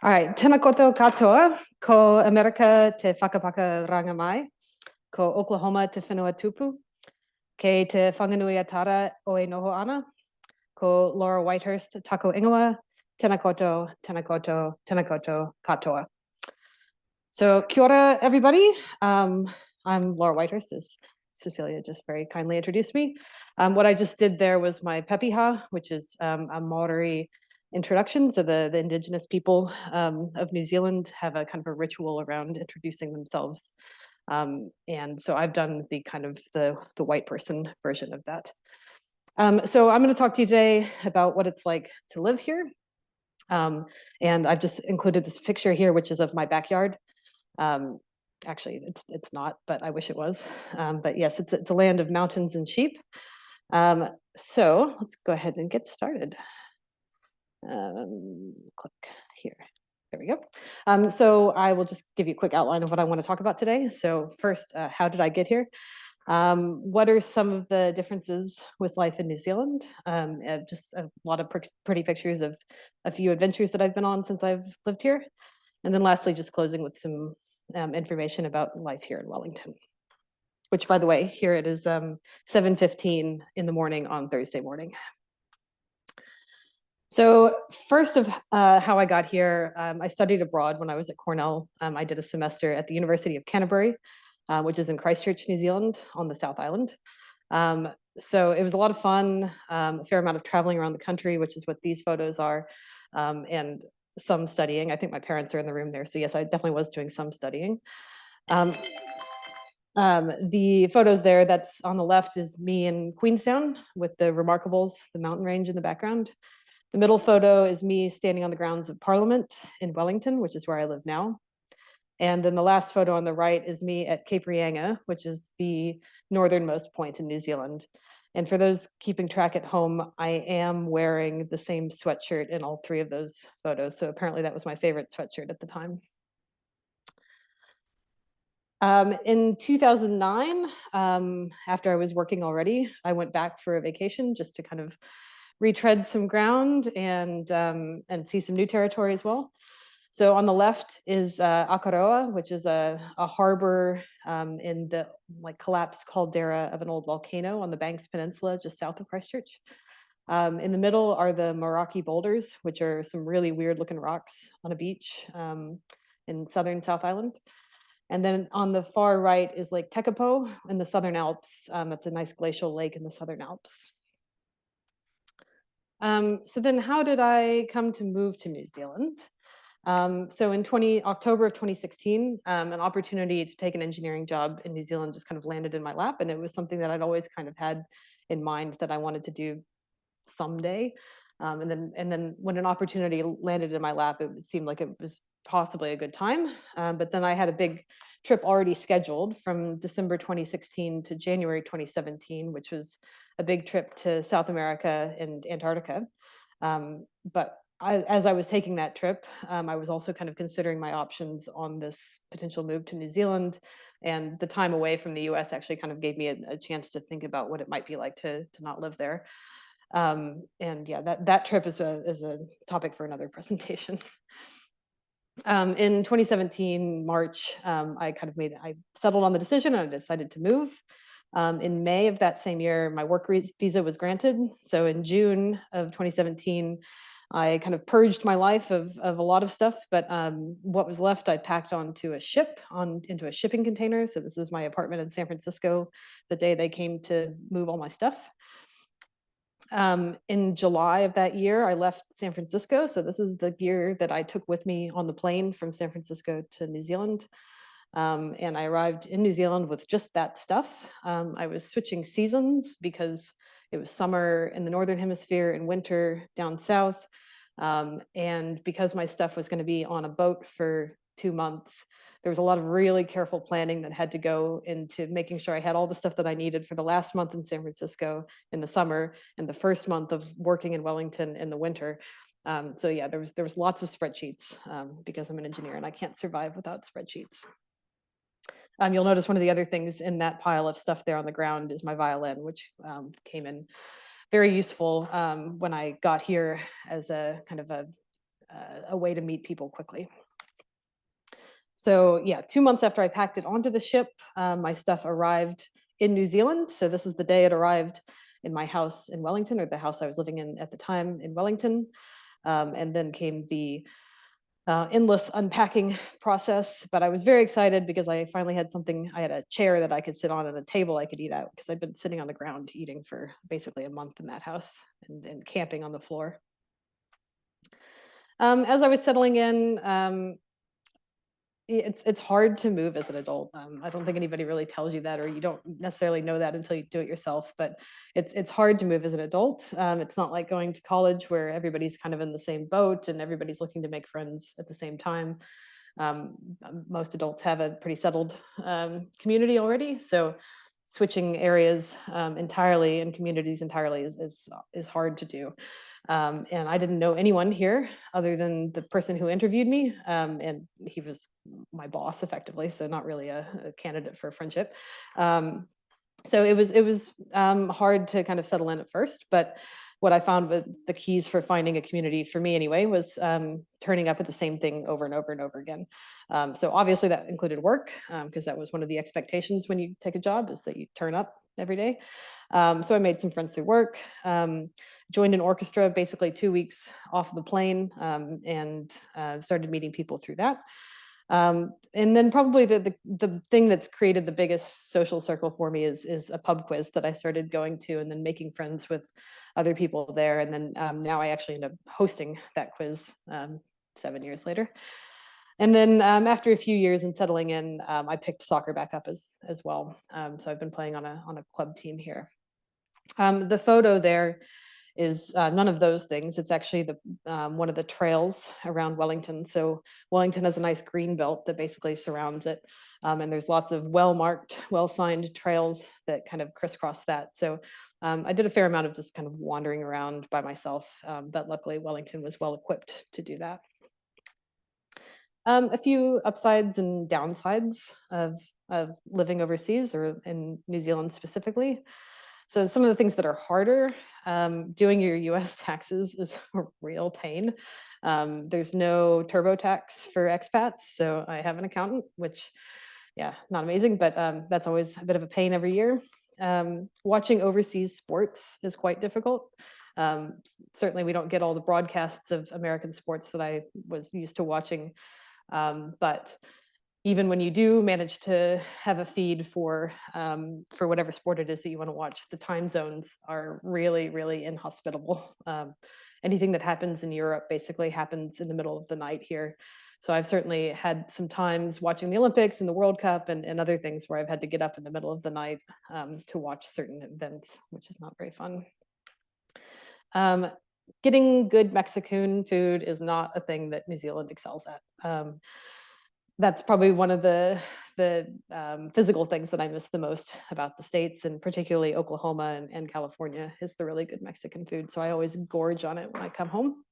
All right, tēnā koutou katoa, ko America te whakapaka ranga mai, ko Oklahoma te whenua tupu, kei te whanganui atara o e noho ana, ko Laura Whitehurst tako ingoa, tēnā koutou, tēnā koutou, tēnā koutou katoa. So kia ora, everybody. I'm Laura Whitehurst, as Cecilia just very kindly introduced me. What I just did there was my pepiha, which is a Maori introduction. So the indigenous people of New Zealand have a kind of a ritual around introducing themselves. And so I've done the kind of the white person version of that. So I'm going to talk to you today about what it's like to live here. And I've just included this picture here, which is of my backyard. Actually, it's not, but I wish it was. But yes, it's a land of mountains and sheep. So let's go ahead and get started. Click here. There we go. So I will just give you a quick outline of what I want to talk about today. So first, how did I get here? What are some of the differences with life in New Zealand? Just a lot of pretty pictures of a few adventures that I've been on since I've lived here. And then lastly, just closing with some information about life here in Wellington, which, by the way, here it is 7:15 in the morning on Thursday morning. So first of how I got here, I studied abroad when I was at Cornell. I did a semester at the University of Canterbury, which is in Christchurch, New Zealand, on the South Island. So it was a lot of fun, a fair amount of traveling around the country, which is what these photos are, and some studying. I think my parents are in the room there. So yes, I definitely was doing some studying. The photos there, that's on the left is me in Queenstown with the Remarkables, the mountain range in the background. The middle photo is me standing on the grounds of Parliament in Wellington, which is where I live now. And then the last photo on the right is me at Cape Reinga, which is the northernmost point in New Zealand. And for those keeping track at home, I am wearing the same sweatshirt in all three of those photos. So apparently that was my favorite sweatshirt at the time. In 2009, after I was working already, I went back for a vacation just to kind of retread some ground and see some new territory as well. So on the left is Akaroa, which is a harbor in the collapsed caldera of an old volcano on the Banks Peninsula, just south of Christchurch. In the middle are the Meraki boulders, which are some really weird looking rocks on a beach in southern South Island. And then on the far right is Lake Tekapo in the Southern Alps. It's a nice glacial lake in the Southern Alps. So then how did I come to move to New Zealand? So in October of 2016, an opportunity to take an engineering job in New Zealand just kind of landed in my lap. And it was something that I'd always kind of had in mind that I wanted to do someday. And then when an opportunity landed in my lap, it seemed like it was possibly a good time. But then I had a big trip already scheduled from December 2016 to January 2017, which was a big trip to South America and Antarctica. But as I was taking that trip, I was also kind of considering my options on this potential move to New Zealand. And the time away from the US actually kind of gave me a chance to think about what it might be like to not live there. And yeah, that trip is a topic for another presentation. In 2017, March, I settled on the decision and I decided to move. In May of that same year, my work visa was granted. So in June of 2017, I kind of purged my life of a lot of stuff, but what was left, I packed onto a ship, into a shipping container. So this is my apartment in San Francisco, the day they came to move all my stuff. In July of that year, I left San Francisco. So this is the gear that I took with me on the plane from San Francisco to New Zealand. And I arrived in New Zealand with just that stuff. I was switching seasons because it was summer in the Northern Hemisphere and winter down south. And because my stuff was going to be on a boat for 2 months, there was a lot of really careful planning that had to go into making sure I had all the stuff that I needed for the last month in San Francisco in the summer and the first month of working in Wellington in the winter. So yeah, there was lots of spreadsheets because I'm an engineer and I can't survive without spreadsheets. You'll notice one of the other things in that pile of stuff there on the ground is my violin, which came in very useful when I got here as a kind of a a way to meet people quickly. So yeah, 2 months after I packed it onto the ship, my stuff arrived in New Zealand. So this is the day it arrived in my house in Wellington, or the house I was living in at the time in Wellington. And then came the endless unpacking process. But I was very excited because I finally had something. I had a chair that I could sit on and a table I could eat at, because I'd been sitting on the ground eating for basically a month in that house, and camping on the floor. As I was settling in, it's hard to move as an adult. I don't think anybody really tells you that, or you don't necessarily know that until you do it yourself. But it's hard to move as an adult. It's not like going to college where everybody's kind of in the same boat and everybody's looking to make friends at the same time. Most adults have a pretty settled community already, so switching areas entirely and communities entirely is hard to do. And I didn't know anyone here other than the person who interviewed me, and he was my boss effectively, so not really a candidate for a friendship. So it was hard to kind of settle in at first, but what I found with the keys for finding a community, for me anyway, was turning up at the same thing over and over and over again. So obviously that included work, because that was one of the expectations when you take a job, is that you turn up every day. So I made some friends through work, joined an orchestra basically 2 weeks off the plane, and started meeting people through that. And then probably the thing that's created the biggest social circle for me is a pub quiz that I started going to, and then making friends with other people there. And then now I actually end up hosting that quiz 7 years later. And then after a few years and settling in, I picked soccer back up as well. So I've been playing on a club team here. The photo there is none of those things. It's actually one of the trails around Wellington. So Wellington has a nice green belt that basically surrounds it. And there's lots of well-marked, well-signed trails that kind of crisscross that. So I did a fair amount of just kind of wandering around by myself, but luckily Wellington was well equipped to do that. A few upsides and downsides of living overseas, or in New Zealand specifically. So some of the things that are harder, doing your US taxes is a real pain. There's no TurboTax for expats, so I have an accountant, which, yeah, not amazing, but that's always a bit of a pain every year. Watching overseas sports is quite difficult. Certainly we don't get all the broadcasts of American sports that I was used to watching, but even when you do manage to have a feed for whatever sport it is that you want to watch, the time zones are really, really inhospitable. Anything that happens in Europe basically happens in the middle of the night here. So I've certainly had some times watching the Olympics and the World Cup and other things where I've had to get up in the middle of the night to watch certain events, which is not very fun. Getting good Mexican food is not a thing that New Zealand excels at. That's probably one of the physical things that I miss the most about the States, and particularly Oklahoma and California, is the really good Mexican food. So I always gorge on it when I come home.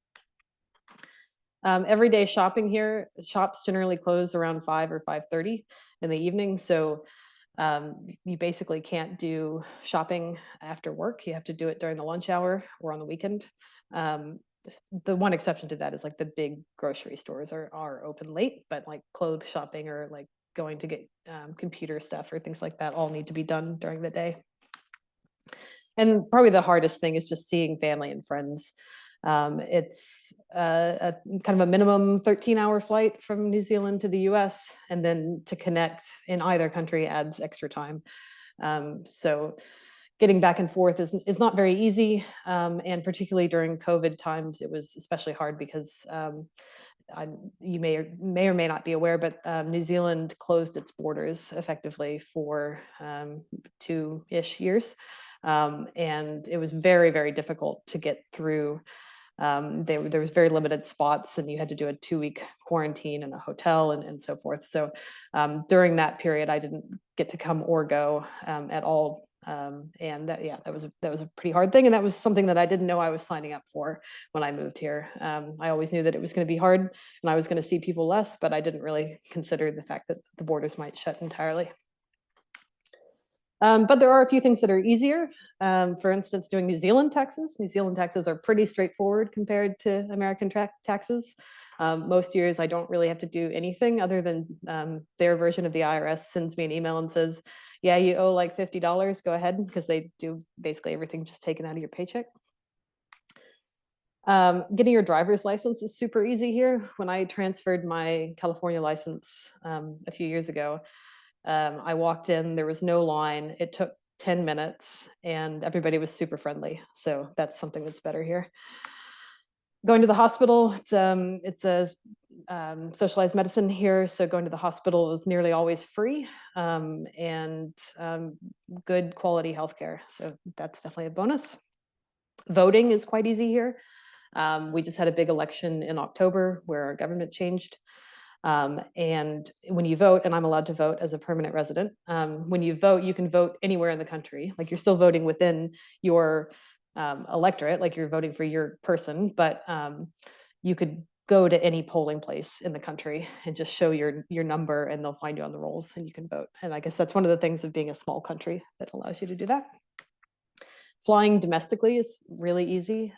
Everyday shopping here, shops generally close around 5 or 5:30 in the evening. So you basically can't do shopping after work. You have to do it during the lunch hour or on the weekend. The one exception to that is like the big grocery stores are open late, but like clothes shopping or like going to get computer stuff or things like that all need to be done during the day. And probably the hardest thing is just seeing family and friends. It's a kind of a minimum 13-hour flight from New Zealand to the US, and then to connect in either country adds extra time. So getting back and forth is not very easy, and particularly during COVID times, it was especially hard because you may or may not be aware, but New Zealand closed its borders effectively for 2-ish years, and it was very, very difficult to get through. There was very limited spots, and you had to do a 2-week quarantine in a hotel and so forth. So during that period, I didn't get to come or go at all. And that was a pretty hard thing, and that was something that I didn't know I was signing up for when I moved here. I always knew that it was going to be hard and I was going to see people less, but I didn't really consider the fact that the borders might shut entirely. But there are a few things that are easier. For instance, doing New Zealand taxes. New Zealand taxes are pretty straightforward compared to American taxes. Most years I don't really have to do anything other than their version of the IRS sends me an email and says, yeah, you owe like $50, go ahead, because they do basically everything just taken out of your paycheck. Getting your driver's license is super easy here. When I transferred my California license a few years ago, I walked in, there was no line. It took 10 minutes and everybody was super friendly. So that's something that's better here. Going to the hospital, it's a socialized medicine here. So going to the hospital is nearly always free and good quality healthcare. So that's definitely a bonus. Voting is quite easy here. We just had a big election in October where our government changed. And when you vote, and I'm allowed to vote as a permanent resident, when you vote, you can vote anywhere in the country. Like you're still voting within your electorate, like you're voting for your person, but you could go to any polling place in the country and just show your number and they'll find you on the rolls and you can vote. And I guess that's one of the things of being a small country that allows you to do that. Flying domestically is really easy.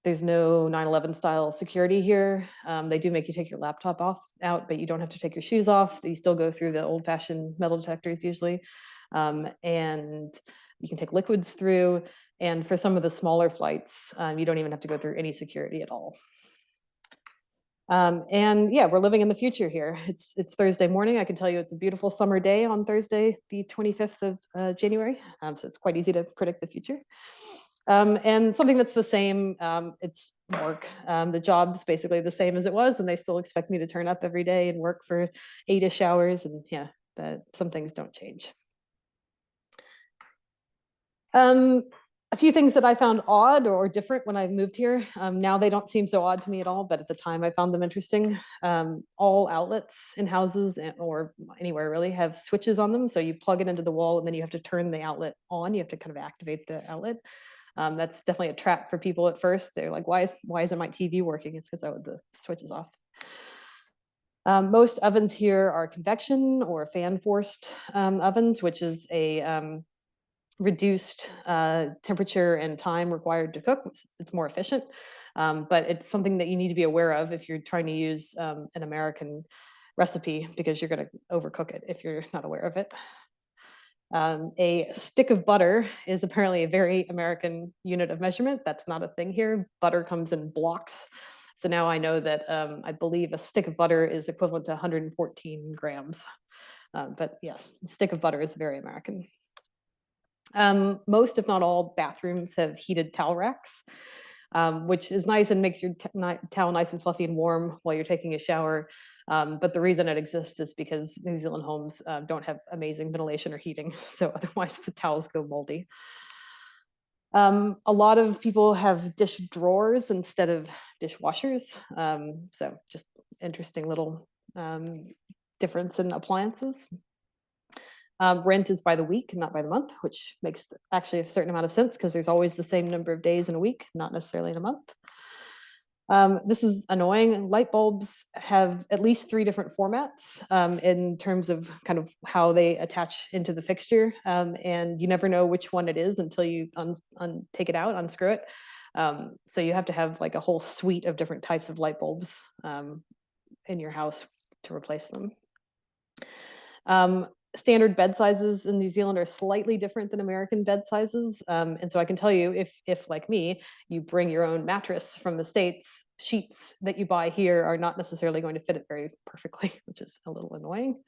There's no 9/11 style security here. They do make you take your laptop out, but you don't have to take your shoes off. You still go through the old fashioned metal detectors usually. And you can take liquids through. And for some of the smaller flights, you don't even have to go through any security at all. And yeah, we're living in the future here. It's Thursday morning. I can tell you it's a beautiful summer day on Thursday, the 25th of January. So it's quite easy to predict the future. And something that's the same, it's work. The job's basically the same as it was, and they still expect me to turn up every day and work for 8-ish hours. And yeah, some things don't change. A few things that I found odd or different when I moved here. Now they don't seem so odd to me at all, but at the time I found them interesting. All outlets in houses or anywhere really have switches on them. So you plug it into the wall and then you have to turn the outlet on. You have to kind of activate the outlet. That's definitely a trap for people at first. They're like, why isn't my TV working? It's because the switch is off. Most ovens here are convection or fan forced ovens, which is a reduced temperature and time required to cook. It's more efficient, but it's something that you need to be aware of if you're trying to use an American recipe, because you're going to overcook it if you're not aware of it. A stick of butter is apparently a very American unit of measurement. That's not a thing here. Butter comes in blocks. So now I know that I believe a stick of butter is equivalent to 114 grams. But yes, a stick of butter is very American. Most, if not all, bathrooms have heated towel racks, which is nice and makes your towel nice and fluffy and warm while you're taking a shower. But the reason it exists is because New Zealand homes don't have amazing ventilation or heating, so otherwise the towels go moldy. A lot of people have dish drawers instead of dishwashers, so just interesting little difference in appliances. Rent is by the week, not by the month, which makes actually a certain amount of sense because there's always the same number of days in a week, not necessarily in a month. This is annoying. Light bulbs have at least 3 different formats in terms of kind of how they attach into the fixture. And you never know which one it is until you take it out, unscrew it. So you have to have like a whole suite of different types of light bulbs in your house to replace them. Standard bed sizes in New Zealand are slightly different than American bed sizes. And so I can tell you, if like me, you bring your own mattress from the States, sheets that you buy here are not necessarily going to fit it very perfectly, which is a little annoying.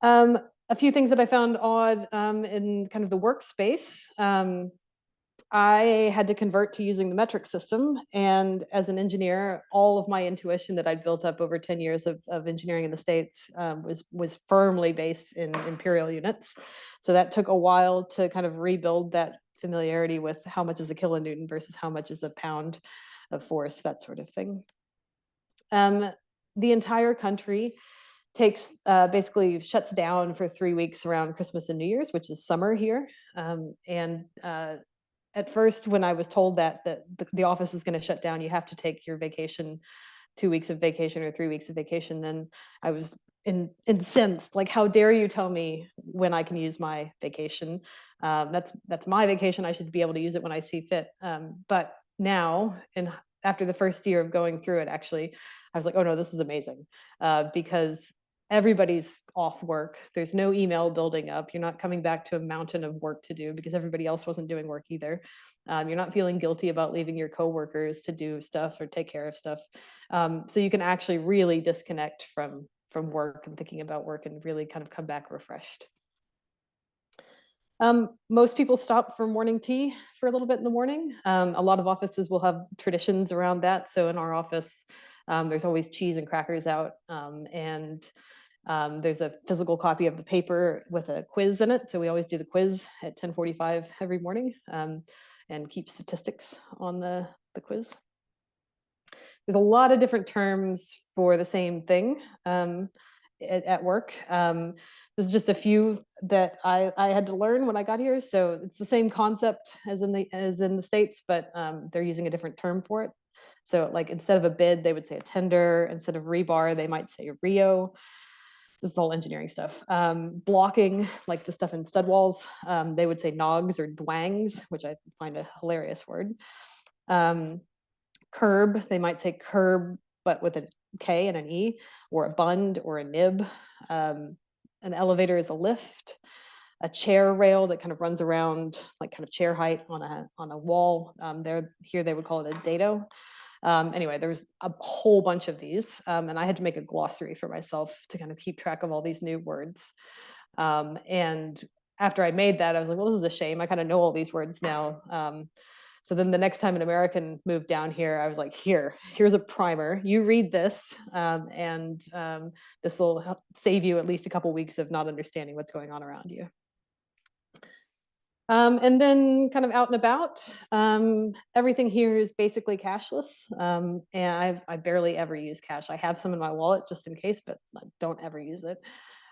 A few things that I found odd in kind of the workspace. I had to convert to using the metric system. And as an engineer, all of my intuition that I'd built up over 10 years of engineering in the States was firmly based in imperial units. So that took a while to kind of rebuild that familiarity with how much is a kilonewton versus how much is a pound of force, that sort of thing. The entire country basically shuts down for 3 weeks around Christmas and New Year's, which is summer here. At first, when I was told that the office is going to shut down, you have to take your vacation 2 weeks of vacation or 3 weeks of vacation, then I was incensed. Like, how dare you tell me when I can use my vacation? That's my vacation. I should be able to use it when I see fit. But now, and after the first year of going through it, actually, I was like, oh no, this is amazing, because everybody's off work. There's no email building up. You're not coming back to a mountain of work to do because everybody else wasn't doing work either. You're not feeling guilty about leaving your coworkers to do stuff or take care of stuff. So you can actually really disconnect from work and thinking about work and really kind of come back refreshed. Most people stop for morning tea for a little bit in the morning. A lot of offices will have traditions around that. So in our office, there's always cheese and crackers out, and there's a physical copy of the paper with a quiz in it. So we always do the quiz at 10:45 every morning, and keep statistics on the quiz. There's a lot of different terms for the same thing at work. There's just a few that I had to learn when I got here. So it's the same concept as in the States, but they're using a different term for it. So like instead of a bid, they would say a tender. Instead of rebar, they might say a Rio. This is all engineering stuff. Blocking, like the stuff in stud walls, they would say nogs or dwangs, which I find a hilarious word. Curb, they might say curb, but with a K and an E, or a bund or a nib. An elevator is a lift. A chair rail that kind of runs around, like kind of chair height on a wall. Here they would call it a dado. Anyway, there's a whole bunch of these, and I had to make a glossary for myself to kind of keep track of all these new words. And after I made that, I was like, well, this is a shame. I kind of know all these words now. So then the next time an American moved down here, I was like, here's a primer. You read this, and this will save you at least a couple weeks of not understanding what's going on around you. And then kind of out and about, everything here is basically cashless. And I barely ever use cash. I have some in my wallet just in case, but I don't ever use it.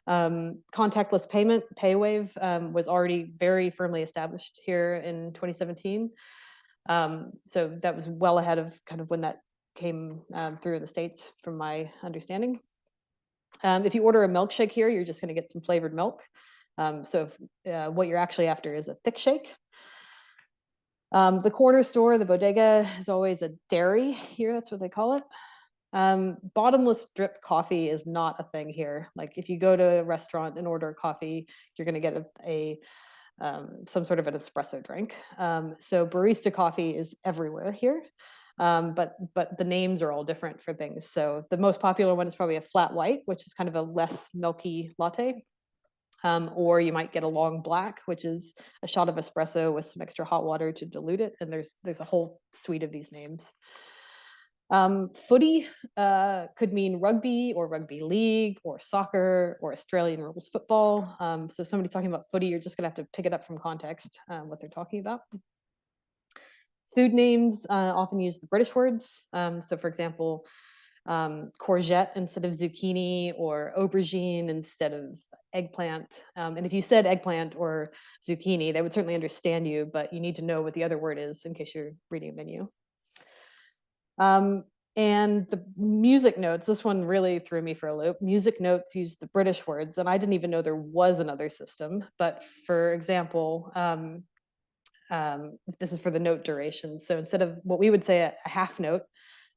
Contactless payment, PayWave, was already very firmly established here in 2017. So that was well ahead of kind of when that came through in the States, from my understanding. If you order a milkshake here, you're just going to get some flavored milk. So what you're actually after is a thick shake. The corner store, the bodega, is always a dairy here. That's what they call it. Bottomless drip coffee is not a thing here. Like if you go to a restaurant and order coffee, you're going to get some sort of an espresso drink. So barista coffee is everywhere here. But the names are all different for things. So the most popular one is probably a flat white, which is kind of a less milky latte. Or you might get a long black, which is a shot of espresso with some extra hot water to dilute it. And there's a whole suite of these names. Footy could mean rugby or rugby league or soccer or Australian rules football. So somebody talking about footy, you're just gonna have to pick it up from context, what they're talking about. Food names often use the British words. So for example, courgette instead of zucchini, or aubergine instead of eggplant. And if you said eggplant or zucchini, they would certainly understand you, but you need to know what the other word is in case you're reading a menu. And the music notes, this one really threw me for a loop. Music notes use the British words, and I didn't even know there was another system. But for example, this is for the note duration. So instead of what we would say a half note,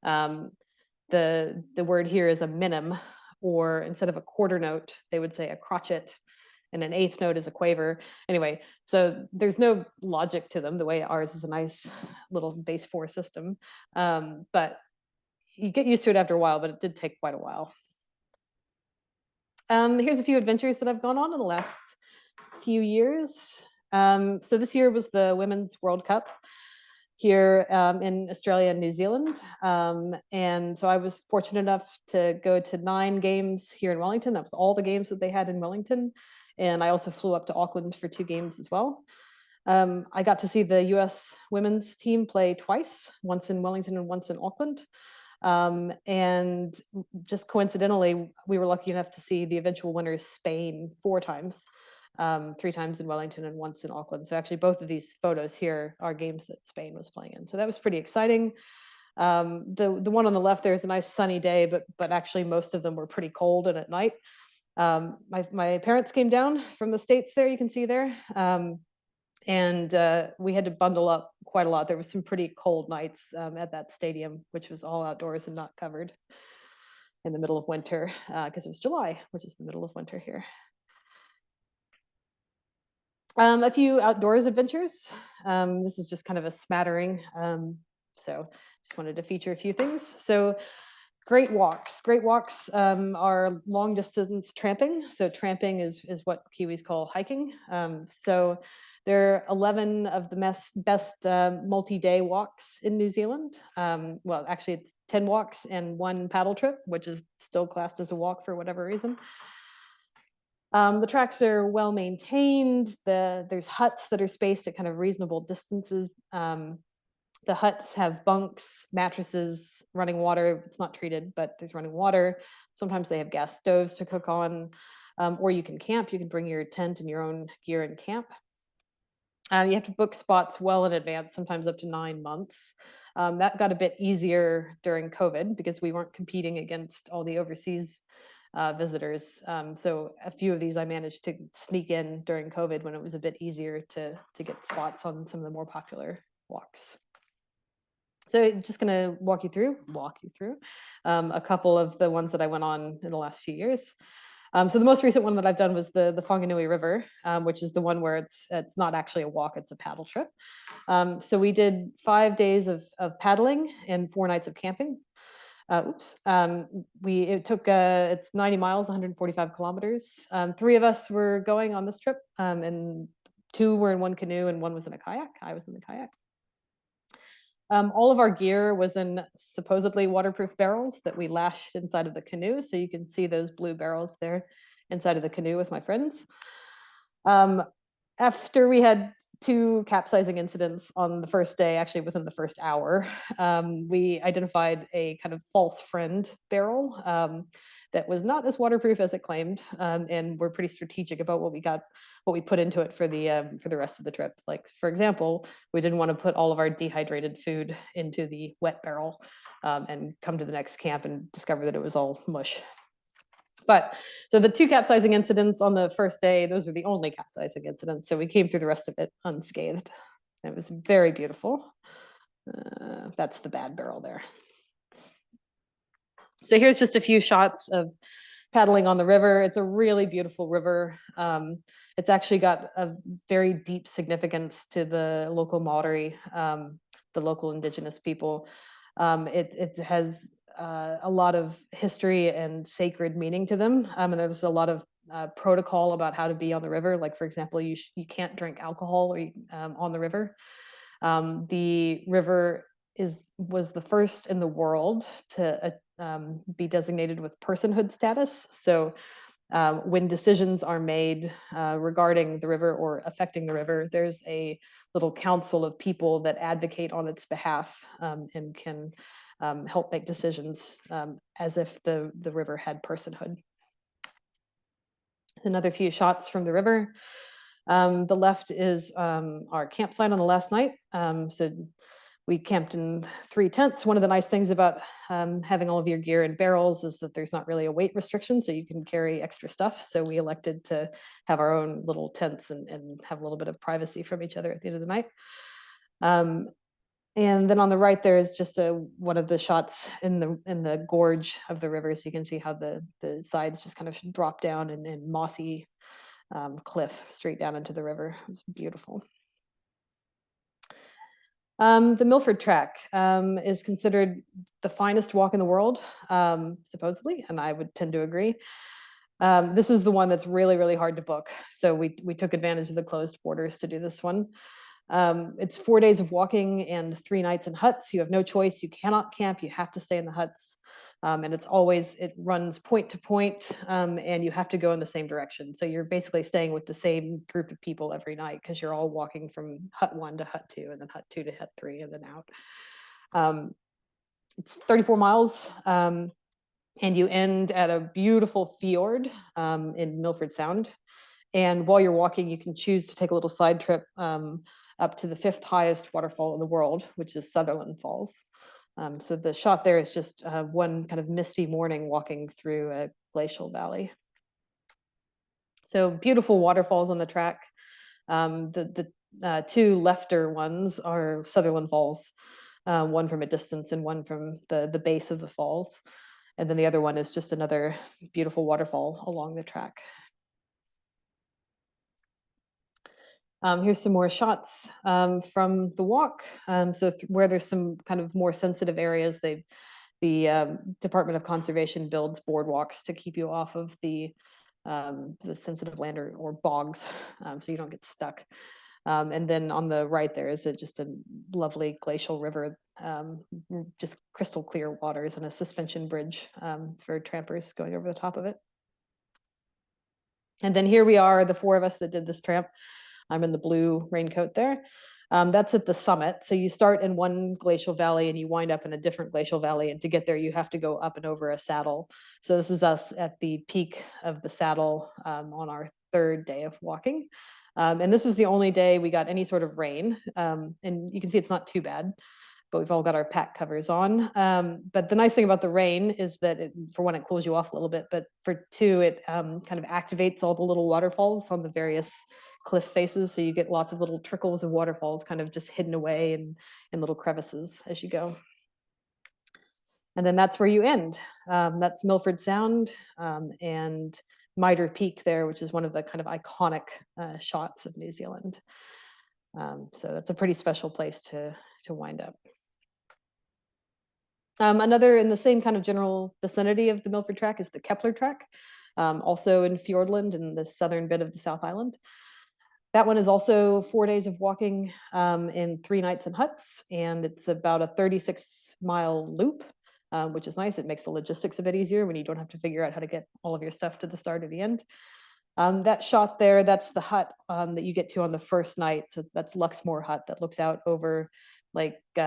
the word here is a minim, or instead of a quarter note, they would say a crotchet, and an eighth note is a quaver. Anyway, so there's no logic to them, the way ours is a nice little base 4 system. But you get used to it after a while, but it did take quite a while. Here's a few adventures that I've gone on in the last few years. So this year was the Women's World Cup here in Australia and New Zealand. And so I was fortunate enough to go to 9 games here in Wellington. That was all the games that they had in Wellington. And I also flew up to Auckland for 2 games as well. I got to see the US women's team play twice, once in Wellington and once in Auckland. And just coincidentally, we were lucky enough to see the eventual winners, Spain, 4 times. 3 times in Wellington and once in Auckland. So actually both of these photos here are games that Spain was playing in. So that was pretty exciting. The one on the left there is a nice sunny day, but actually most of them were pretty cold and at night. My parents came down from the States there, you can see there. And we had to bundle up quite a lot. There was some pretty cold nights at that stadium, which was all outdoors and not covered in the middle of winter, because it was July, which is the middle of winter here. A few outdoors adventures. This is just kind of a smattering. So just wanted to feature a few things. So great walks. Great walks are long distance tramping. So tramping is what Kiwis call hiking. So there are 11 of the best multi-day walks in New Zealand. Well, actually it's 10 walks and 1 paddle trip, which is still classed as a walk for whatever reason. The tracks are well maintained. There's huts that are spaced at kind of reasonable distances. The huts have bunks, mattresses, running water. It's not treated, but there's running water. Sometimes they have gas stoves to cook on, or you can camp. You can bring your tent and your own gear and camp. You have to book spots well in advance, sometimes up to 9 months. That got a bit easier during COVID because we weren't competing against all the overseas visitors. So a few of these I managed to sneak in during COVID when it was a bit easier to get spots on some of the more popular walks. So I'm just going to walk you through a couple of the ones that I went on in the last few years. So the most recent one that I've done was the Whanganui River, which is the one where it's not actually a walk, it's a paddle trip. So we did 5 days of paddling and 4 nights of camping. It took, it's 90 miles, 145 kilometers. 3 of us were going on this trip, and 2 were in 1 canoe and 1 was in a kayak. I was in the kayak. All of our gear was in supposedly waterproof barrels that we lashed inside of the canoe. So you can see those blue barrels there inside of the canoe with my friends. After we had 2 capsizing incidents on the first day, actually within the first hour, we identified a kind of false friend barrel that was not as waterproof as it claimed, and we're pretty strategic about what we put into it for the rest of the trips. Like, for example, we didn't want to put all of our dehydrated food into the wet barrel and come to the next camp and discover that it was all mush. But so the 2 capsizing incidents on the first day, those were the only capsizing incidents. So we came through the rest of it unscathed. It was very beautiful. That's the bad barrel there. So here's just a few shots of paddling on the river. It's a really beautiful river. It's actually got a very deep significance to the local Maori, the local indigenous people. It has a lot of history and sacred meaning to them. And there's a lot of protocol about how to be on the river. Like, for example, you can't drink alcohol on the river. The river was the first in the world to be designated with personhood status. So when decisions are made regarding the river or affecting the river, there's a little council of people that advocate on its behalf and can help make decisions as if the river had personhood. Another few shots from the river. The left is our campsite on the last night. So we camped in 3 tents. One of the nice things about having all of your gear in barrels is that there's not really a weight restriction, so you can carry extra stuff. So we elected to have our own little tents and have a little bit of privacy from each other at the end of the night. And then on the right, there is just one of the shots in the gorge of the river. So you can see how the sides just kind of drop down and mossy cliff straight down into the river. It's beautiful. The Milford Track is considered the finest walk in the world, supposedly, and I would tend to agree. This is the one that's really, really hard to book. So we took advantage of the closed borders to do this one. It's 4 days of walking and 3 nights in huts. You have no choice. You cannot camp. You have to stay in the huts. And it runs point to point, and you have to go in the same direction. So you're basically staying with the same group of people every night because you're all walking from hut 1 to hut 2 and then hut 2 to hut 3 and then out. It's 34 miles, and you end at a beautiful fjord in Milford Sound. And while you're walking, you can choose to take a little side trip up to the 5th highest waterfall in the world, which is Sutherland Falls. So the shot there is just one kind of misty morning walking through a glacial valley. So beautiful waterfalls on the track. The two lefter ones are Sutherland Falls, one from a distance and one from the base of the falls. And then the other one is just another beautiful waterfall along the track. Here's some more shots from the walk. So where there's some kind of more sensitive areas, the Department of Conservation builds boardwalks to keep you off of the sensitive land or bogs, so you don't get stuck. And then on the right there is just a lovely glacial river, just crystal clear waters and a suspension bridge for trampers going over the top of it. And then here we are, the four of us that did this tramp. I'm in the blue raincoat there. That's at the summit. So you start in one glacial valley and you wind up in a different glacial valley. And to get there, you have to go up and over a saddle. So this is us at the peak of the saddle on our third day of walking. And this was the only day we got any sort of rain. And you can see it's not too bad, but we've all got our pack covers on. But the nice thing about the rain is that for one, it cools you off a little bit, but for two, it kind of activates all the little waterfalls on the various cliff faces. So you get lots of little trickles of waterfalls kind of just hidden away in little crevices as you go. And then that's where you end. That's Milford Sound and Mitre Peak there, which is one of the kind of iconic shots of New Zealand. So that's a pretty special place to wind up. Another in the same kind of general vicinity of the Milford Track is the Kepler Track, also in Fiordland in the southern bit of the South Island. That one is also 4 days of walking in 3 nights in huts, and it's about a 36-mile loop, which is nice. It makes the logistics a bit easier when you don't have to figure out how to get all of your stuff to the start or the end. That shot there, that's the hut that you get to on the first night. So that's Luxmore Hut that looks out over Lake Te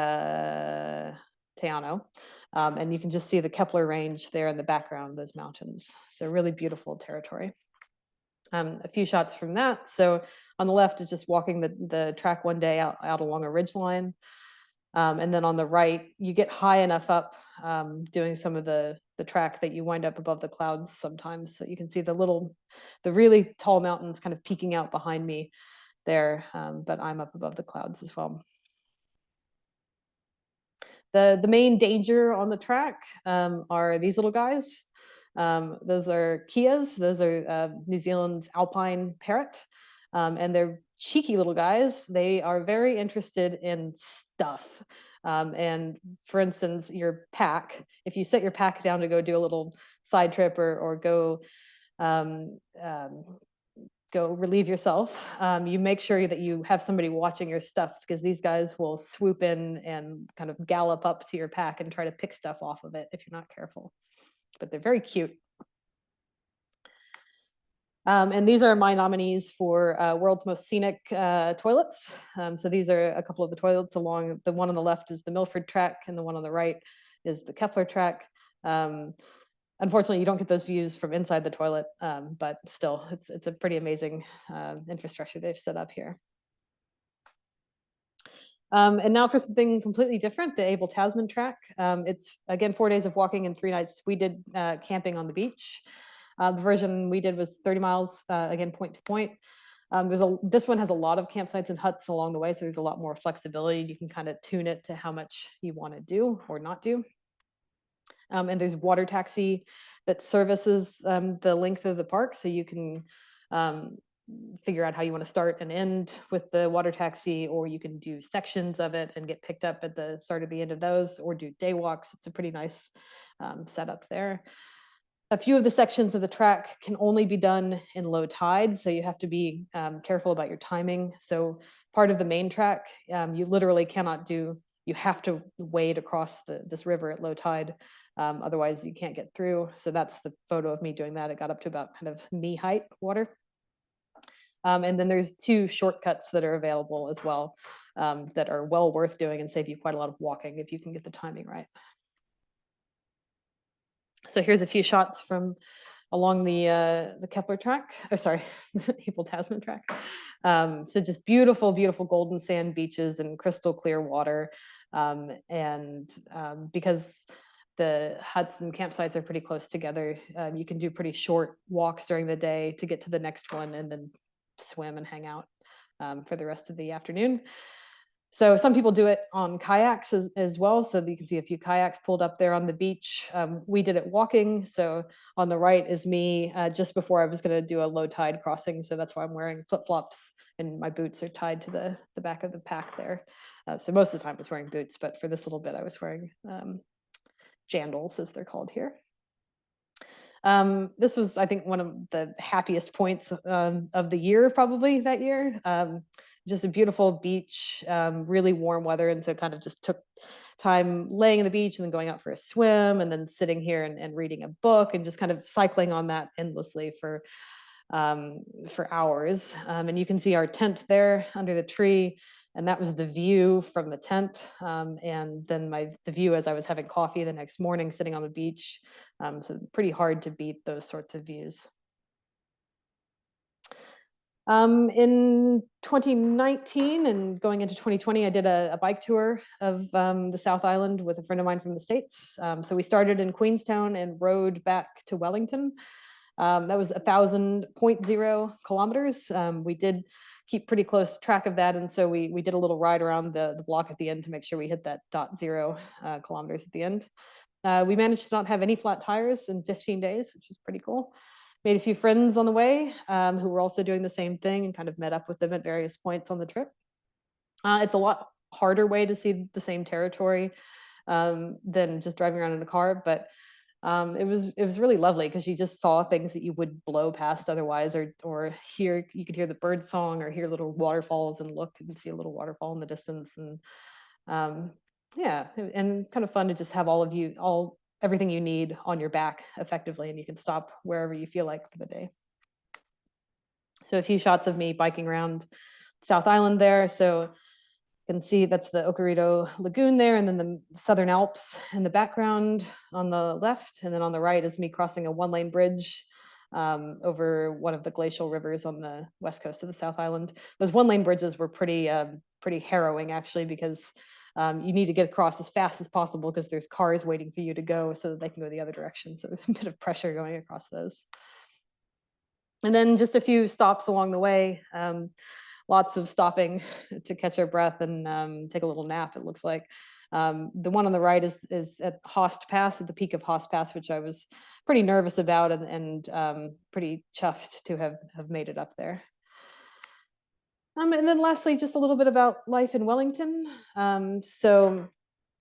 Anau. And you can just see the Kepler Range there in the background, those mountains. So really beautiful territory. A few shots from that. So on the left is just walking the track one day out along a ridge line. And then on the right, you get high enough up doing some of the track that you wind up above the clouds sometimes. So you can see the really tall mountains kind of peeking out behind me there, but I'm up above the clouds as well. The main danger on the track are these little guys. Those are Kias. Those are New Zealand's alpine parrot. And they're cheeky little guys. They are very interested in stuff. And for instance, your pack, if you set your pack down to go do a little side trip or go relieve yourself, you make sure that you have somebody watching your stuff, because these guys will swoop in and kind of gallop up to your pack and try to pick stuff off of it if you're not careful. But they're very cute. And these are my nominees for World's Most Scenic Toilets. So these are a couple of the toilets along. The one on the left is the Milford Track, and the one on the right is the Kepler Track. Unfortunately, you don't get those views from inside the toilet, but still, it's a pretty amazing infrastructure they've set up here. And now for something completely different, the Abel Tasman Track. It's, again, 4 days of walking and 3 nights. We did camping on the beach. The version we did was 30 miles, again, point to point. This one has a lot of campsites and huts along the way, so there's a lot more flexibility. You can kind of tune it to how much you want to do or not do. And there's water taxi that services the length of the park, so you can figure out how you want to start and end with the water taxi, or you can do sections of it and get picked up at the start or the end of those, or do day walks. It's a pretty nice setup there. A few of the sections of the track can only be done in low tide, so you have to be careful about your timing. So part of the main track, you literally cannot do, you have to wade across this river at low tide. Otherwise you can't get through. So that's the photo of me doing that. It got up to about kind of knee height water. And then there's 2 shortcuts that are available as well that are well worth doing and save you quite a lot of walking if you can get the timing right. So here's a few shots from along the Kepler Track, oh sorry, the Abel Tasman Track. So just beautiful, beautiful golden sand beaches and crystal clear water. Because the huts and campsites are pretty close together, you can do pretty short walks during the day to get to the next one and then swim and hang out for the rest of the afternoon. So some people do it on kayaks as well. So you can see a few kayaks pulled up there on the beach. We did it walking. So on the right is me just before I was going to do a low tide crossing. So that's why I'm wearing flip-flops and my boots are tied to the back of the pack there. So most of the time I was wearing boots, but for this little bit I was wearing jandals, as they're called here. This was, I think, one of the happiest points of the year, probably that year. Just a beautiful beach, really warm weather. And so it kind of just took time laying in the beach and then going out for a swim and then sitting here and reading a book and just kind of cycling on that endlessly for hours. And you can see our tent there under the tree. And that was the view from the tent. And then the view as I was having coffee the next morning, sitting on the beach. So pretty hard to beat those sorts of views. In 2019 and going into 2020, I did a bike tour of the South Island with a friend of mine from the States. So we started in Queenstown and rode back to Wellington. That was 1,000.0 kilometers. We did keep pretty close track of that. And so we did a little ride around the block at the end to make sure we hit that 0 kilometers at the end. We managed to not have any flat tires in 15 days, which was pretty cool. Made a few friends on the way who were also doing the same thing and kind of met up with them at various points on the trip. It's a lot harder way to see the same territory than just driving around in a car, but it was really lovely because you just saw things that you would blow past otherwise, or you could hear the bird song or hear little waterfalls and look and see a little waterfall in the distance. And yeah, and kind of fun to just have everything you need on your back effectively, and you can stop wherever you feel like for the day. So a few shots of me biking around South Island there. So you can see that's the Ocarito Lagoon there, and then the Southern Alps in the background on the left. And then on the right is me crossing a one-lane bridge over one of the glacial rivers on the west coast of the South Island. Those one-lane bridges were pretty harrowing, actually, because you need to get across as fast as possible because there's cars waiting for you to go so that they can go the other direction. So there's a bit of pressure going across those. And then just a few stops along the way. Lots of stopping to catch our breath and take a little nap, it looks like. The one on the right is at Host Pass, at the peak of Host Pass, which I was pretty nervous about and pretty chuffed to have made it up there. And then lastly, just a little bit about life in Wellington. So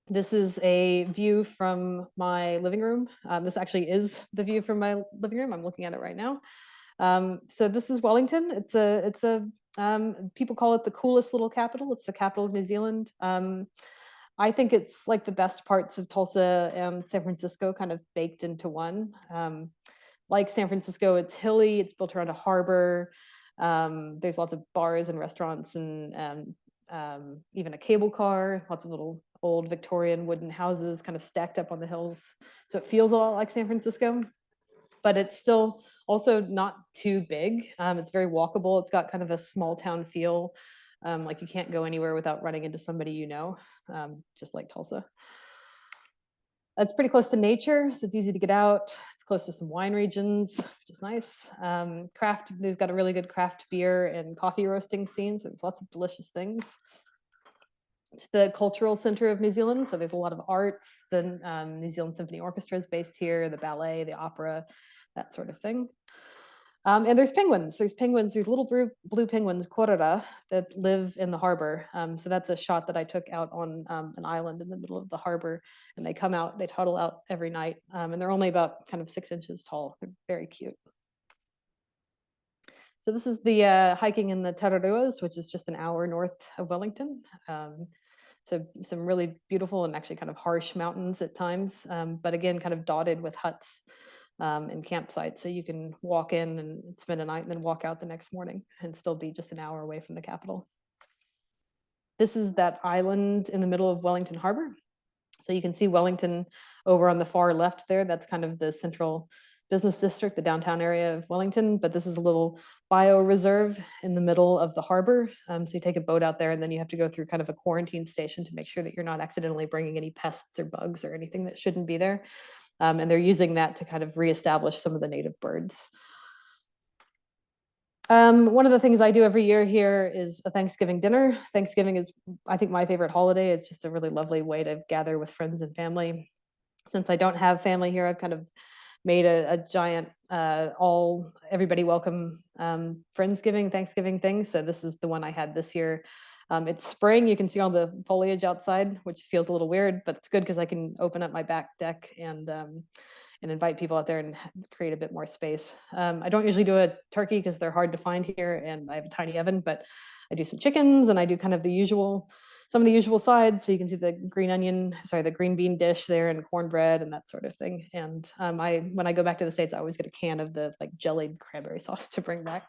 this is a view from my living room. This actually is the view from my living room. I'm looking at it right now. So this is Wellington. It's a people call it the coolest little capital. It's the capital of New Zealand. I think it's like the best parts of Tulsa and San Francisco kind of baked into one. Like San Francisco, it's hilly, it's built around a harbor. There's lots of bars and restaurants and even a cable car, lots of little old Victorian wooden houses kind of stacked up on the hills. So it feels a lot like San Francisco, but it's still also not too big. It's very walkable. It's got kind of a small town feel. Like you can't go anywhere without running into somebody you know, just like Tulsa. It's pretty close to nature, so it's easy to get out. It's close to some wine regions, which is nice. There's got a really good craft beer and coffee roasting scene, so there's lots of delicious things. It's the cultural center of New Zealand, so there's a lot of arts. The New Zealand Symphony Orchestra is based here, the ballet, the opera, that sort of thing. And there's penguins. There's little blue penguins, korora, that live in the harbor. So that's a shot that I took out on an island in the middle of the harbor. And they come out, they toddle out every night. And they're only about kind of 6 inches tall. They're very cute. So this is the hiking in the Tararuas, which is just an hour north of Wellington. So some really beautiful and actually kind of harsh mountains at times, but again, kind of dotted with huts and campsites. So you can walk in and spend a night and then walk out the next morning and still be just an hour away from the capital. This is that island in the middle of Wellington Harbor. So you can see Wellington over on the far left there. That's kind of the central business district, the downtown area of Wellington, but this is a little bioreserve in the middle of the harbor. So you take a boat out there and then you have to go through kind of a quarantine station to make sure that you're not accidentally bringing any pests or bugs or anything that shouldn't be there. And they're using that to kind of reestablish some of the native birds. One of the things I do every year here is a Thanksgiving dinner. Thanksgiving is, I think, my favorite holiday. It's just a really lovely way to gather with friends and family. Since I don't have family here, I've kind of made a giant everybody welcome Friendsgiving, Thanksgiving thing. So this is the one I had this year. It's spring. You can see all the foliage outside, which feels a little weird, but it's good because I can open up my back deck and invite people out there and create a bit more space. I don't usually do a turkey because they're hard to find here and I have a tiny oven, but I do some chickens and I do kind of some of the usual sides. So you can see the green bean dish there and cornbread and that sort of thing. And when I go back to the States, I always get a can of the like jellied cranberry sauce to bring back.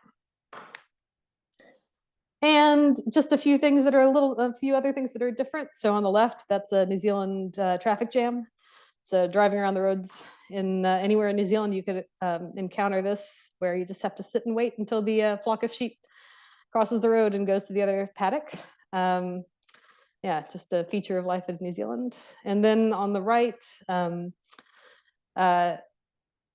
And just a few things that are a few other things that are different. So on the left, that's a New Zealand traffic jam. So driving around the roads in anywhere in New Zealand, you could encounter this, where you just have to sit and wait until the flock of sheep crosses the road and goes to the other paddock. Yeah, just a feature of life in New Zealand. And then on the right,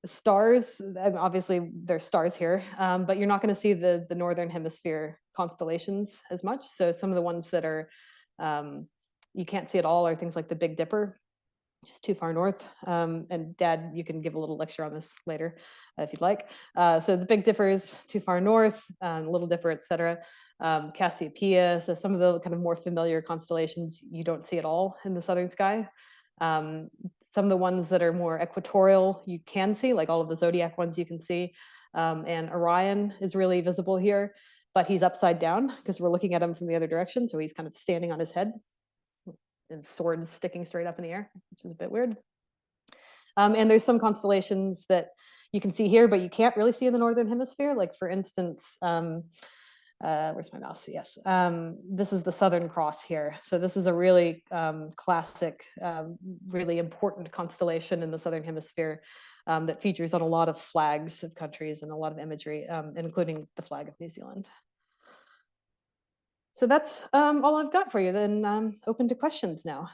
stars, obviously there's stars here, but you're not going to see the Northern Hemisphere constellations as much. So some of the ones that are you can't see at all are things like the Big Dipper, just too far north. And Dad, you can give a little lecture on this later if you'd like. So the Big Dipper is too far north, Little Dipper, etc. Cassiopeia, so some of the kind of more familiar constellations you don't see at all in the southern sky. Some of the ones that are more equatorial you can see, like all of the zodiac ones you can see. And Orion is really visible here, but he's upside down because we're looking at him from the other direction. So he's kind of standing on his head and swords sticking straight up in the air, which is a bit weird. And there's some constellations that you can see here, but you can't really see in the Northern Hemisphere. Like for instance, where's my mouse? Yes, this is the Southern Cross here. So this is a really classic, really important constellation in the Southern Hemisphere that features on a lot of flags of countries and a lot of imagery, including the flag of New Zealand. So that's all I've got for you. Then I'm open to questions now.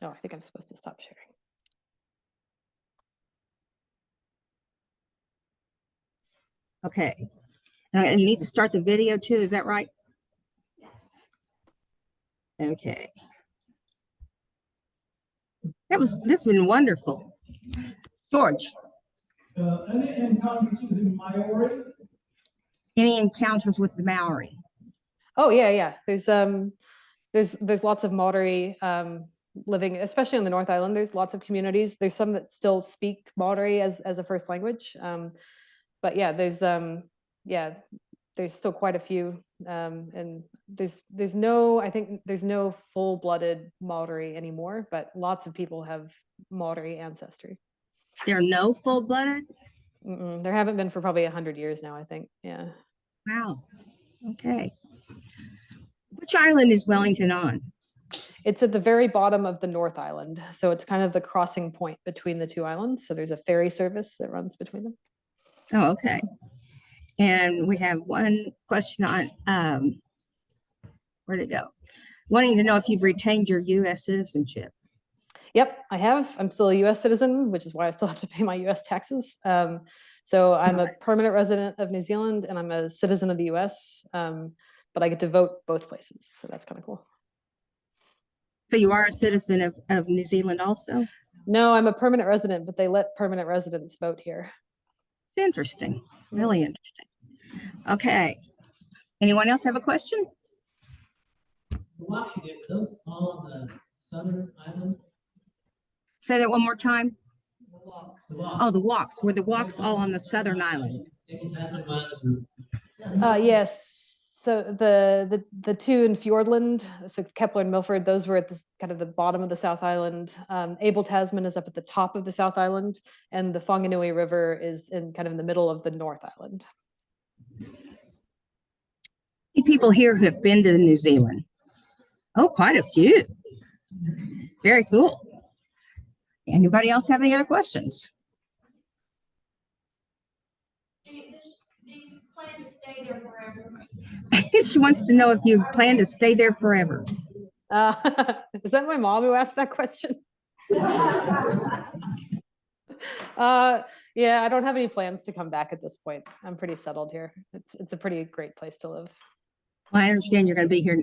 Oh, I think I'm supposed to stop sharing. Okay. And I need to start the video too, is that right? Okay. This has been wonderful. George. Any encounters with the Maori? Any encounters with the Maori? Oh yeah. There's lots of Maori living, especially on the North Island. There's lots of communities. There's some that still speak Maori as a first language. But yeah, there's still quite a few. And I think there's no full-blooded Maori anymore, but lots of people have Maori ancestry. There are no full-blooded? There haven't been for probably 100 years now, I think. Yeah. Wow. Okay. Which island is Wellington on? It's at the very bottom of the North Island. So it's kind of the crossing point between the two islands. So there's a ferry service that runs between them. Oh, okay. And we have one question on, where'd it go? Wanting to know if you've retained your U.S. citizenship. Yep, I have. I'm still a U.S. citizen, which is why I still have to pay my U.S. taxes. So I'm a permanent resident of New Zealand and I'm a citizen of the U.S., but I get to vote both places. So that's kind of cool. So you are a citizen of New Zealand also? No, I'm a permanent resident, but they let permanent residents vote here. It's interesting, really interesting. Okay. Anyone else have a question? Watching it, were those all on the southern island? Say that one more time. The walks. The walks. Oh, the walks. Were the walks all on the southern island? Yes. So the two in Fiordland, so Kepler and Milford, those were at the kind of the bottom of the South Island. Abel Tasman is up at the top of the South Island, and the Whanganui River is in kind of in the middle of the North Island. many people here who have been to New Zealand? Oh, quite a few. Very cool. Anybody else have any other questions? Do you plan to stay there forever? She wants to know if you plan to stay there forever. Is that my mom who asked that question? Yeah, I don't have any plans to come back at this point. I'm pretty settled here. It's a pretty great place to live. Well, I understand you're going to be here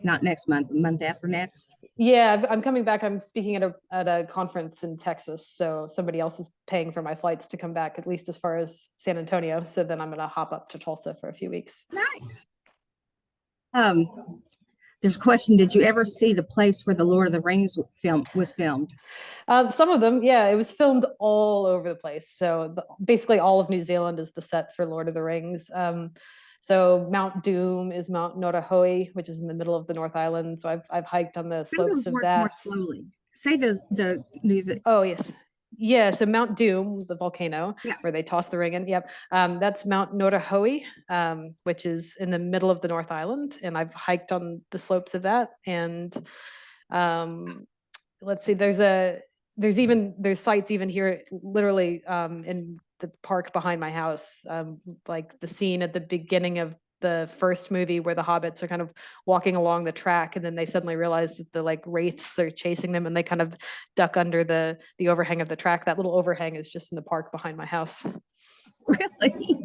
not next month, the month after next. Yeah, I'm coming back. I'm speaking at a conference in Texas, so somebody else is paying for my flights to come back, at least as far as San Antonio. So then I'm going to hop up to Tulsa for a few weeks. Nice. There's a question. Did you ever see the place where the Lord of the Rings was filmed? Some of them, yeah, it was filmed all over the place. So basically all of New Zealand is the set for Lord of the Rings. So Mount Doom is Mount Norahui, which is in the middle of the North Island. So I've hiked on the Say slopes those of words that. more slowly. Say the music. Oh, yes. Yeah, so Mount Doom, the volcano, Yeah. where they toss the ring in. Yep. That's Mount Norahui, which is in the middle of the North Island. And I've hiked on the slopes of that. And let's see, there's sites even here, literally in the park behind my house, like the scene at the beginning of the first movie where the hobbits are kind of walking along the track, and then they suddenly realize that the like wraiths are chasing them, and they kind of duck under the overhang of the track. That little overhang is just in the park behind my house. Really?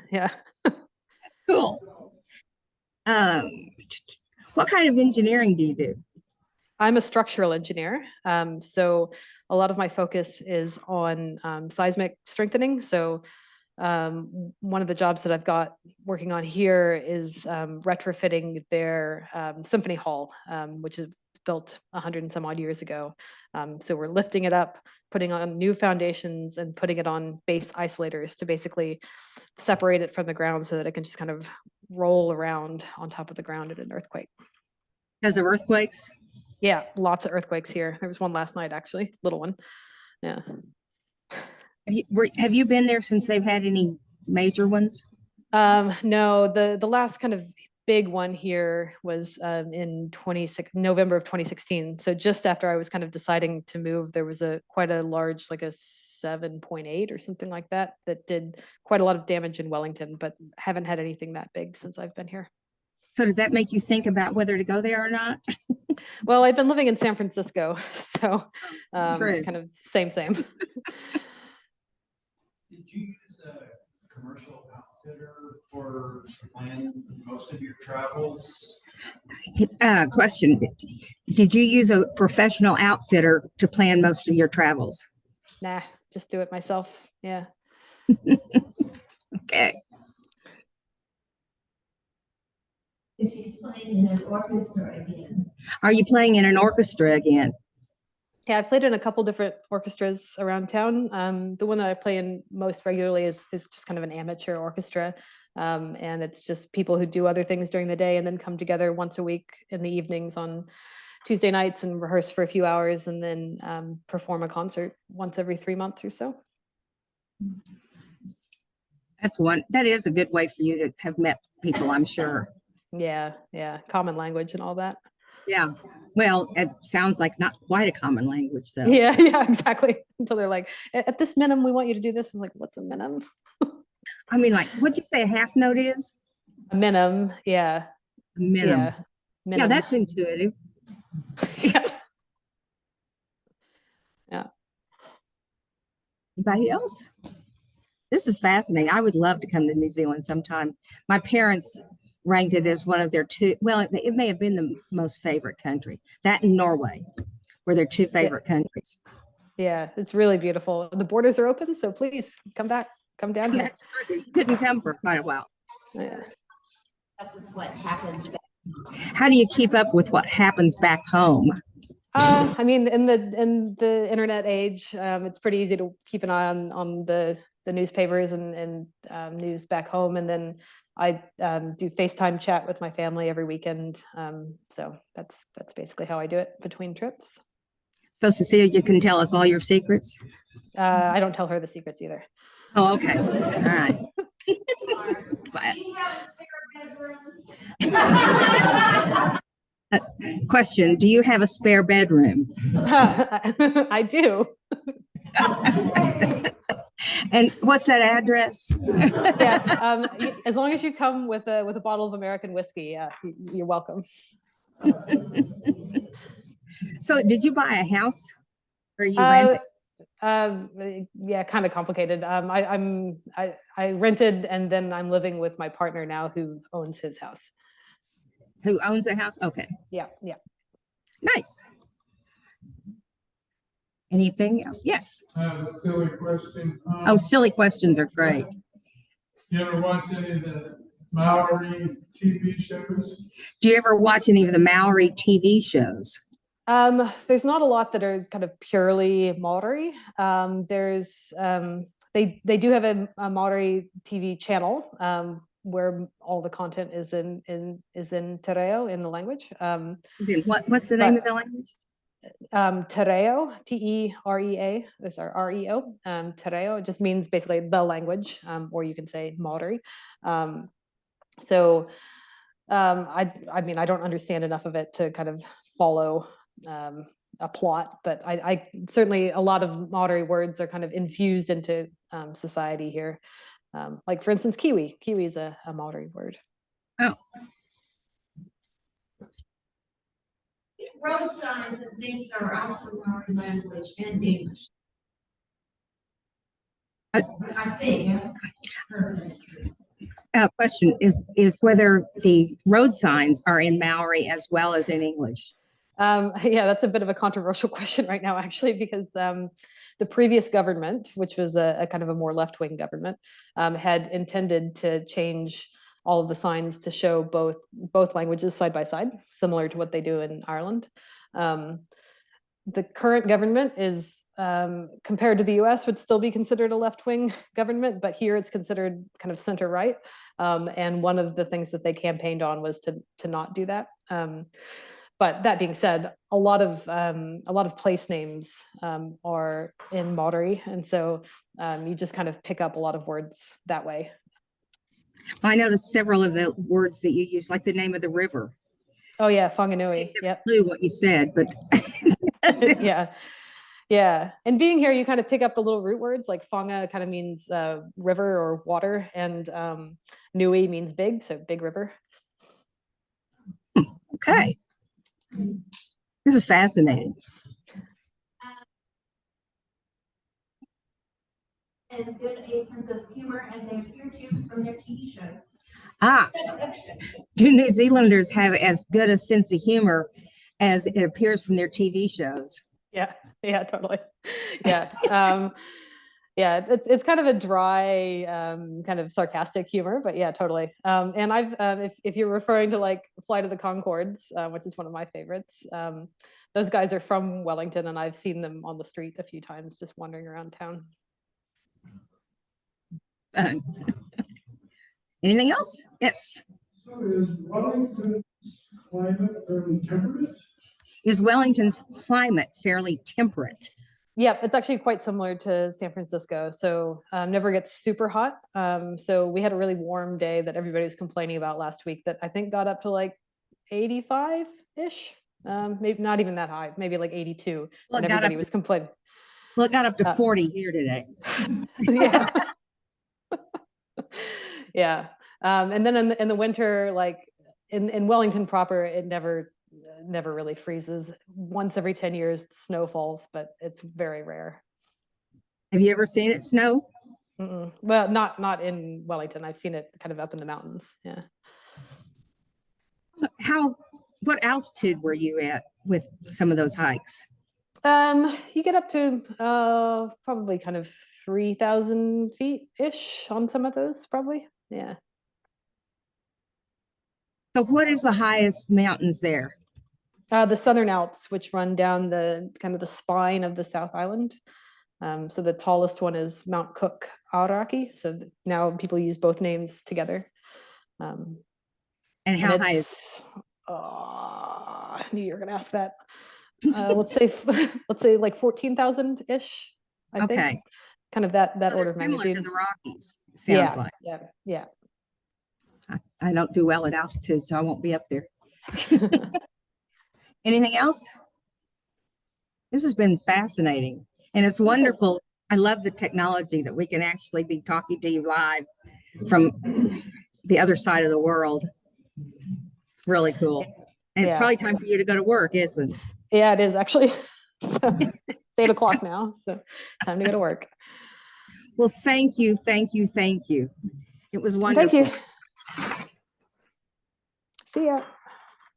Yeah. That's cool. What kind of engineering do you do? I'm a structural engineer. So a lot of my focus is on seismic strengthening. So one of the jobs that I've got working on here is retrofitting their symphony hall, which is built 100 and some odd years ago. So we're lifting it up, putting on new foundations and putting it on base isolators to basically separate it from the ground so that it can just kind of roll around on top of the ground in an earthquake. Because of earthquakes? Yeah, lots of earthquakes here. There was one last night, actually, little one. Yeah. Have you been there since they've had any major ones? No, the last kind of big one here was in November of 2016. So just after I was kind of deciding to move, there was quite a large, like a 7.8 or something like that, that did quite a lot of damage in Wellington, but haven't had anything that big since I've been here. So did that make you think about whether to go there or not? Well, I've been living in San Francisco, so True. kind of same. Did you use a commercial outfitter for planning most of your travels? Question. Did you use a professional outfitter to plan most of your travels? Nah, just do it myself. Yeah. Okay. She's playing in an orchestra again. Are you playing in an orchestra again? Yeah, I've played in a couple different orchestras around town. The one that I play in most regularly is just kind of an amateur orchestra. And it's just people who do other things during the day and then come together once a week in the evenings on Tuesday nights and rehearse for a few hours and then perform a concert once every 3 months or so. That is a good way for you to have met people, I'm sure. Yeah, common language and all that. Yeah. Well, it sounds like not quite a common language, though. Yeah, exactly. Until they're like, at this minimum, we want you to do this. I'm like, what's a minimum? I mean, like, what'd you say a half note is? A minimum, yeah. A minimum. Yeah, minimum. Yeah, that's intuitive. Yeah. Yeah. Anybody else? This is fascinating. I would love to come to New Zealand sometime. My parents ranked it as one of their it may have been the most favorite country. That and Norway were their two favorite countries. Yeah, it's really beautiful. The borders are open, so please come back, come down here. That's true. You couldn't come for quite a while. Yeah. With what happens back. How do you keep up with what happens back home? I mean, in the internet age, it's pretty easy to keep an eye on the newspapers and news back home, and then I do FaceTime chat with my family every weekend. So that's basically how I do it between trips. So Cecilia, you can tell us all your secrets? I don't tell her the secrets either. Oh, okay. All right. But Question, do you have a spare bedroom? I do. And what's that address? Yeah, as long as you come with a bottle of American whiskey, you're welcome. So did you buy a house or you rented? Yeah, kind of complicated. I rented, and then I'm living with my partner now, who owns his house. Who owns a house? Okay, Yeah, yeah. nice. Anything else? Yes. I have a silly question. Oh, silly questions are great. You ever watch any of the Maori TV shows? Do you ever watch any of the Maori TV shows? There's not a lot that are kind of purely Maori. They do have a Maori TV channel where all the content is in te reo, in the language. What's the name of the language? Te reo, T-E-R-E-A, those are R-E-O. Te reo, it just means basically the language, or you can say Maori. I mean, I don't understand enough of it to kind of follow a plot, but I certainly, a lot of Maori words are kind of infused into society here. Like, for instance, Kiwi. Kiwi is a Maori word. Oh. Road signs and things are also Maori language and English. I think that's Question, if whether the road signs are in Maori as well as in English. Yeah, that's a bit of a controversial question right now, actually, because the previous government, which was a kind of a more left-wing government, had intended to change all of the signs to show both languages side by side, similar to what they do in Ireland. The current government is, compared to the US, would still be considered a left-wing government, but here it's considered kind of center-right. And one of the things that they campaigned on was to not do that. But that being said, a lot of place names are in Maori, and so you just kind of pick up a lot of words that way. I noticed several of the words that you use, like the name of the river. Oh yeah, Whanganui. Yep. Clue what you said, but Yeah, yeah. And being here, you kind of pick up the little root words, like whanga kind of means river or water, and nui means big, so big river. okay. This is fascinating. as good a sense of humor as they appear to from their TV shows. Ah, do New Zealanders have as good a sense of humor as it appears from their TV shows? Yeah, yeah, totally. Yeah. Yeah, it's kind of a dry, kind of sarcastic humor, but yeah, totally. And I've, if you're referring to like Flight of the Conchords, which is one of my favorites, those guys are from Wellington, and I've seen them on the street a few times, just wandering around town. Anything else? Yes. So is Wellington's climate fairly temperate? Is Wellington's climate fairly temperate? Yeah, it's actually quite similar to San Francisco. So never gets super hot. So we had a really warm day that everybody was complaining about last week that I think got up to like 85-ish. Maybe not even that high, maybe like 82. Well, and everybody was complaining. Well, it got up to 40 here today. Yeah. Yeah. And then in the winter, like in Wellington proper, it never really freezes. Once every 10 years, snow falls, but it's very rare. Have you ever seen it snow? Mm-mm. Well, not in Wellington. I've seen it kind of up in the mountains. Yeah. What altitude were you at with some of those hikes? You get up to probably kind of 3,000 feet ish on some of those, probably. Yeah. So what is the highest mountains there? The Southern Alps, which run down the kind of the spine of the South Island. So the tallest one is Mount Cook Aoraki. So now people use both names together. And how high is? I knew you were going to ask that. Let's say like 14,000 ish. I think. Kind of that order of Similar magnitude. to the Rockies. Sounds like. Yeah. I don't do well at altitude, so I won't be up there. Anything else? This has been fascinating, and it's wonderful. I love the technology that we can actually be talking to you live from the other side of the world. Really cool. And it's Yeah. probably time for you to go to work, isn't it? Yeah, it is actually. It's 8 o'clock now, so time to go to work. Well, thank you, thank you, thank you. It was wonderful. Thank you. See ya.